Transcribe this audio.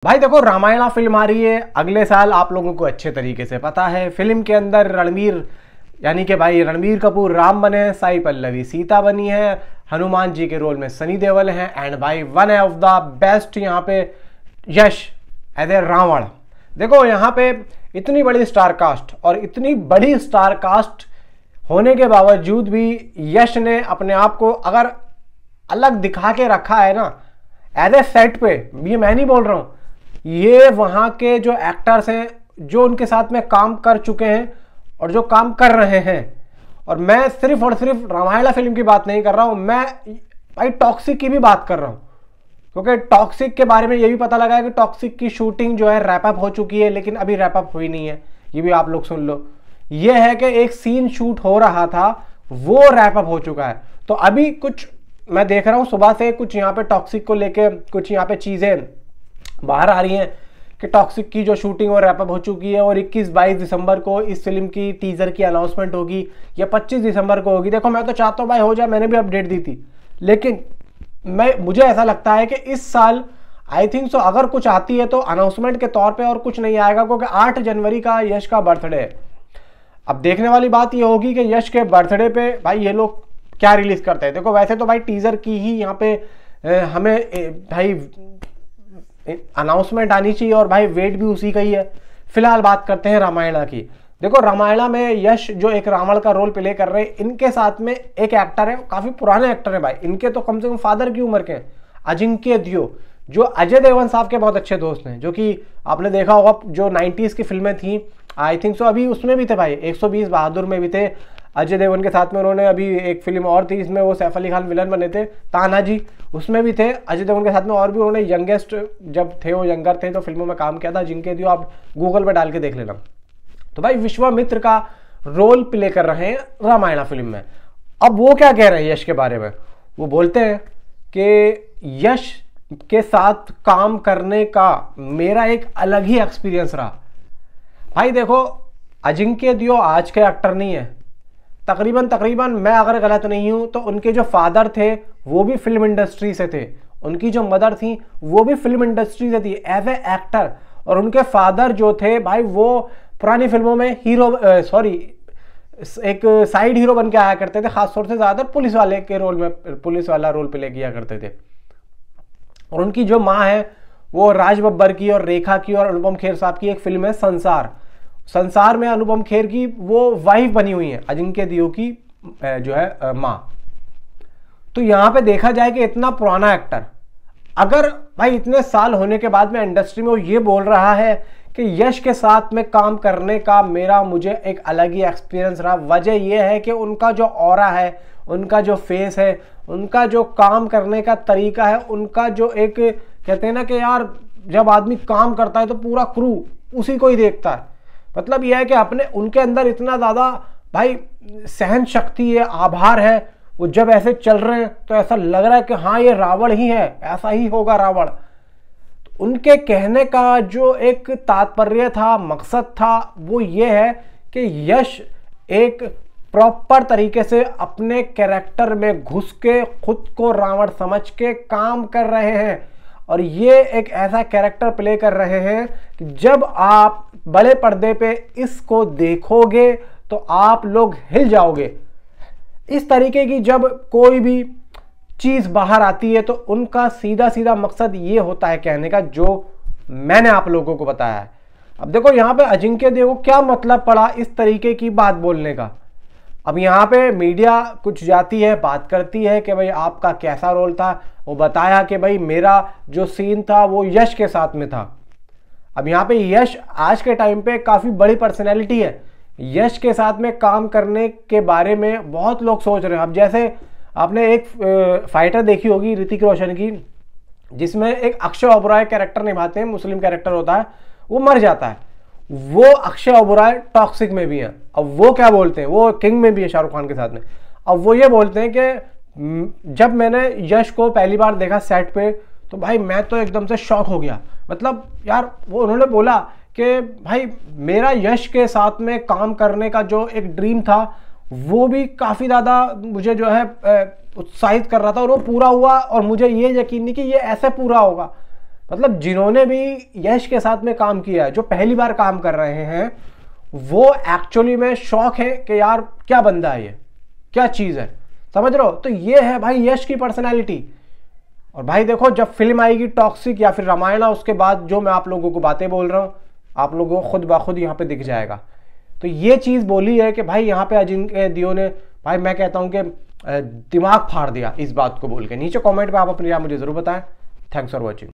भाई देखो, रामायणा फिल्म आ रही है अगले साल, आप लोगों को अच्छे तरीके से पता है। फिल्म के अंदर रणवीर यानी कि भाई रणबीर कपूर राम बने, साई पल्लवी सीता बनी है, हनुमान जी के रोल में सनी देओल हैं, एंड भाई वन ऑफ द बेस्ट यहाँ पे यश एज ए रावण। देखो यहाँ पे इतनी बड़ी स्टार कास्ट और इतनी बड़ी स्टार कास्ट होने के बावजूद भी यश ने अपने आप को अगर अलग दिखा के रखा है ना एज ए सेट पे, ये मैं नहीं बोल रहा हूं, ये वहां के जो एक्टर्स हैं जो उनके साथ में काम कर चुके हैं और जो काम कर रहे हैं। और मैं सिर्फ और सिर्फ रामायणा फिल्म की बात नहीं कर रहा हूं, मैं भाई टॉक्सिक की भी बात कर रहा हूं, क्योंकि टॉक्सिक के बारे में ये भी पता लगा है कि टॉक्सिक की शूटिंग जो है रैप अप हो चुकी है, लेकिन अभी रैप अप हुई नहीं है। ये भी आप लोग सुन लो। ये है कि एक सीन शूट हो रहा था, वो रैप अप हो चुका है। तो अभी कुछ मैं देख रहा हूं सुबह से, कुछ यहाँ पे टॉक्सिक को लेके कुछ यहाँ पे चीजें बाहर आ रही हैं कि टॉक्सिक की जो शूटिंग वो रैप अप हो चुकी है और 21-22 दिसंबर को इस फिल्म की टीजर की अनाउंसमेंट होगी या 25 दिसंबर को होगी। देखो मैं तो चाहता हूँ भाई हो जाए, मैंने भी अपडेट दी थी, लेकिन मुझे ऐसा लगता है कि इस साल आई थिंक सो अगर कुछ आती है तो अनाउंसमेंट के तौर पे और कुछ नहीं आएगा, क्योंकि 8 जनवरी का यश का बर्थडे है। अब देखने वाली बात ये होगी कि यश के बर्थडे पे भाई ये लोग क्या रिलीज करते हैं। देखो वैसे तो भाई टीजर की ही यहाँ पे हमें भाई अनाउंसमेंट आनी चाहिए और भाई वेट भी उसी का ही है। फिलहाल बात करते हैं रामायणा की। देखो रामायणा में यश जो एक रावण का रोल प्ले कर रहे हैं, इनके साथ में एक एक्टर है, काफी पुराने एक्टर है भाई, इनके तो कम से कम फादर की उम्र के हैं, अजिंक्य दियो, जो अजय देवगन साहब के बहुत अच्छे दोस्त हैं, जो कि आपने देखा होगा जो 90s की फिल्में थी आई थिंक सो, अभी उसमें भी थे भाई, 120 बहादुर में भी थे अजय देवगन के साथ में। उन्होंने अभी एक फिल्म और थी, इसमें वो सैफ अली खान विलन बने थे, तानाजी, उसमें भी थे अजय देवगन के साथ में। और भी उन्होंने यंगेस्ट जब थे, वो यंगर थे तो फिल्मों में काम किया था। जिनके दियो आप गूगल पे डाल के देख लेना। तो भाई विश्वामित्र का रोल प्ले कर रहे हैं रामायणा फिल्म में। अब वो क्या कह रहे हैं यश के बारे में, वो बोलते हैं कि यश के साथ काम करने का मेरा एक अलग ही एक्सपीरियंस रहा। भाई देखो अजिंक्य दियो आज के एक्टर नहीं है, तकरीबन मैं अगर गलत नहीं हूं तो उनके जो फादर थे वो भी फिल्म इंडस्ट्री से थे, उनकी जो मदर थी वो भी फिल्म इंडस्ट्री से थी एज ए एक्टर। और उनके फादर जो थे भाई वो पुरानी फिल्मों में एक साइड हीरो बन के आया करते थे, खासतौर से ज्यादातर पुलिस वाले के रोल में, पुलिस वाला रोल प्ले किया करते थे। और उनकी जो माँ है वो राज बब्बर की और रेखा की और अनुपम खेर साहब की एक फिल्म है संसार में अनुपम खेर की वो वाइफ बनी हुई है अजिंक्य दियो की जो है माँ। तो यहां पे देखा जाए कि इतना पुराना एक्टर अगर भाई इतने साल होने के बाद में इंडस्ट्री में वो ये बोल रहा है कि यश के साथ में काम करने का मुझे एक अलग ही एक्सपीरियंस रहा। वजह यह है कि उनका जो ऑरा है, उनका जो फेस है, उनका जो काम करने का तरीका है, उनका जो एक कहते हैं ना कि यार जब आदमी काम करता है तो पूरा क्रू उसी को ही देखता है। मतलब यह है कि अपने उनके अंदर इतना ज्यादा भाई सहन शक्ति है, आभार है। वो जब ऐसे चल रहे हैं तो ऐसा लग रहा है कि हाँ ये रावण ही है, ऐसा ही होगा रावण। तो उनके कहने का जो एक तात्पर्य था, मकसद था, वो ये है कि यश एक प्रॉपर तरीके से अपने कैरेक्टर में घुस के खुद को रावण समझ के काम कर रहे हैं। और ये एक ऐसा कैरेक्टर प्ले कर रहे हैं कि जब आप बड़े पर्दे पे इसको देखोगे तो आप लोग हिल जाओगे। इस तरीके की जब कोई भी चीज बाहर आती है तो उनका सीधा सीधा मकसद ये होता है कहने का, जो मैंने आप लोगों को बताया है। अब देखो यहाँ पे अजिंक्य देव को क्या मतलब पड़ा इस तरीके की बात बोलने का। अब यहाँ पे मीडिया कुछ जाती है, बात करती है कि भाई आपका कैसा रोल था। वो बताया कि भाई मेरा जो सीन था वो यश के साथ में था। अब यहाँ पे यश आज के टाइम पे काफी बड़ी पर्सनैलिटी है, यश के साथ में काम करने के बारे में बहुत लोग सोच रहे हैं। अब जैसे आपने एक फाइटर देखी होगी ऋतिक रोशन की, जिसमें एक अक्षय ओबरॉय कैरेक्टर निभाते हैं, मुस्लिम कैरेक्टर होता है, वो मर जाता है। वो अक्षय ओबरॉय टॉक्सिक में भी है। अब वो क्या बोलते हैं, वो किंग में भी है शाहरुख खान के साथ में। अब वो ये बोलते हैं कि जब मैंने यश को पहली बार देखा सेट पे तो भाई मैं तो एकदम से शॉक हो गया। मतलब यार वो उन्होंने बोला कि भाई मेरा यश के साथ में काम करने का जो एक ड्रीम था वो भी काफ़ी ज़्यादा मुझे जो है उत्साहित कर रहा था, और वो पूरा हुआ। और मुझे ये यकीन नहीं कि ये ऐसे पूरा होगा। मतलब जिन्होंने भी यश के साथ में काम किया है, जो पहली बार काम कर रहे हैं, वो एक्चुअली में शौक है कि यार क्या बंदा है ये, क्या चीज है, समझ रहे हो। तो ये है भाई यश की पर्सनैलिटी। और भाई देखो जब फिल्म आएगी टॉक्सिक या फिर रामायणा, उसके बाद जो मैं आप लोगों को बातें बोल रहा हूं आप लोगों को खुद ब खुद यहाँ पे दिख जाएगा। तो ये चीज बोली है कि भाई यहाँ पे अजिंक्य दियो ने, भाई मैं कहता हूं कि दिमाग फाड़ दिया इस बात को बोल के। नीचे कमेंट पे आप अपनी राय मुझे जरूर बताएं। Thanks for watching.